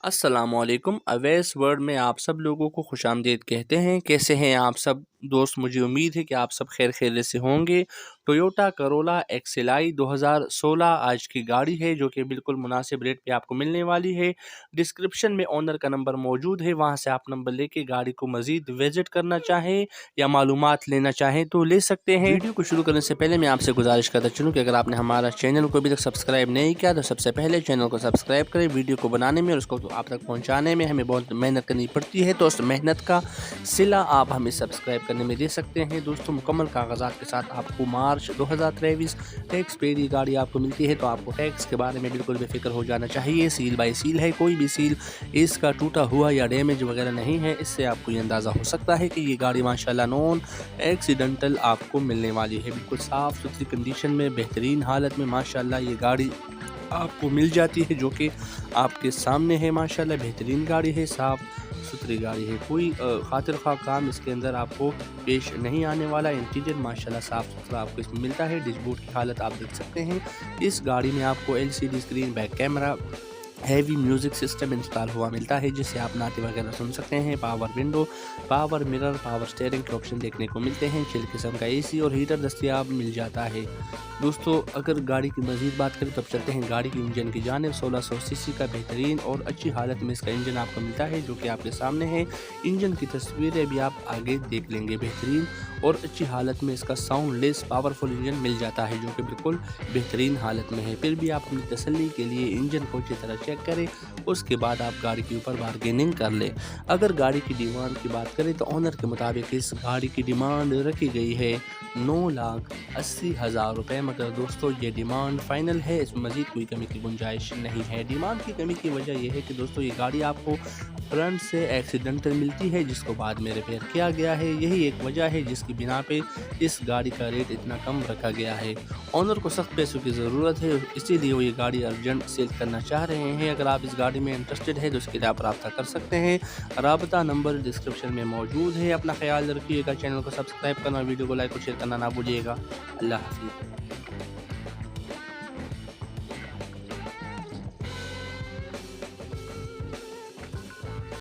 अस्सलामुअलैकुम अवैस वर्ल्ड में आप सब लोगों को खुशामदीद कहते हैं। कैसे हैं आप सब दोस्त? मुझे उम्मीद है कि आप सब खैर खैरियत से होंगे। टोयोटा करोला एक्सएलआई 2016 आज की गाड़ी है जो कि बिल्कुल मुनासिब रेट पे आपको मिलने वाली है। डिस्क्रिप्शन में ओनर का नंबर मौजूद है, वहां से आप नंबर लेके गाड़ी को मज़ीद विजिट करना चाहें या मालूमात लेना चाहें तो ले सकते हैं। वीडियो को शुरू करने से पहले मैं आपसे गुजारिश करता चलूँ कि अगर आपने हमारा चैनल को अभी तक सब्सक्राइब नहीं किया तो सबसे पहले चैनल को सब्सक्राइब करें। वीडियो को बनाने में और उसको आप तक पहुंचाने में हमें बहुत मेहनत करनी पड़ती है, तो उस मेहनत का सिला आप हमें सब्सक्राइब करने में दे सकते हैं। दोस्तों, मुकम्मल कागजात के साथ आपको मार्च 2023 टैक्स पेड ये गाड़ी आपको मिलती है, तो आपको टैक्स के बारे में बिल्कुल बेफिक्र हो जाना चाहिए। सील बाय सील है, कोई भी सील इसका टूटा हुआ या डैमेज वगैरह नहीं है। इससे आपको ये अंदाज़ा हो सकता है कि ये गाड़ी माशाल्लाह नॉन एक्सीडेंटल आपको मिलने वाली है। बिल्कुल साफ़ सुथरी कंडीशन में, बेहतरीन हालत में माशाल्लाह ये गाड़ी आपको मिल जाती है, जो कि आपके सामने है। माशाल्लाह बेहतरीन गाड़ी है, साफ़ सुथरी गाड़ी है, कोई खातिर खा काम इसके अंदर आपको पेश नहीं आने वाला। इंटीरियर माशाल्लाह साफ़ सुथरा आपको इसमें मिलता है। डैशबोर्ड की हालत आप देख सकते हैं। इस गाड़ी में आपको LCD screen, back camera, heavy music system install हुआ मिलता है, जिससे आप नाते वगैरह सुन सकते हैं। Power window, power mirror, power steering के ऑप्शन देखने को मिलते हैं। 6 किस्म का AC और हीटर दस्तयाब मिल जाता है। दोस्तों, अगर गाड़ी की मज़ीद बात करें तो अब चलते हैं गाड़ी की इंजन की जानिब। 1600 सीसी का बेहतरीन और अच्छी हालत में इसका इंजन आपको मिलता है, जो कि आपके सामने है। इंजन की तस्वीरें भी आप आगे देख लेंगे। बेहतरीन और अच्छी हालत में इसका साउंड लेस पावरफुल इंजन मिल जाता है, जो कि बिल्कुल बेहतरीन हालत में है। फिर भी आप अपनी तसल्ली के लिए इंजन को अच्छी तरह चेक करें, उसके बाद आप गाड़ी के ऊपर बार्गेनिंग कर लें। अगर गाड़ी की डिमांड की बात करें तो ऑनर के मुताबिक इस गाड़ी की डिमांड रखी गई है 9,80,000 रुपये, मगर दोस्तों ये डिमांड फाइनल है, इसमें मज़ीद कोई कमी की गुंजाइश नहीं है। डिमांड की कमी की वजह यह है कि दोस्तों ये गाड़ी आपको फ्रंट से एक्सीडेंटल मिलती है, जिसको बाद में रिपेयर किया गया है। यही एक वजह है जिसकी बिना पे इस गाड़ी का रेट इतना कम रखा गया है। ऑनर को सख्त पैसों की ज़रूरत है, इसीलिए वो ये गाड़ी अर्जेंट सेल करना चाह रहे हैं। अगर आप इस गाड़ी में इंटरेस्टेड है तो उसके लिए आप रब्ता कर सकते हैं। राबता नंबर डिस्क्रिप्शन में मौजूद है। अपना ख्याल रखिएगा, चैनल को सब्सक्राइब करना, वीडियो को लाइक और शेयर करना ना भूलिएगा। अल्लाह हाफ़िज़।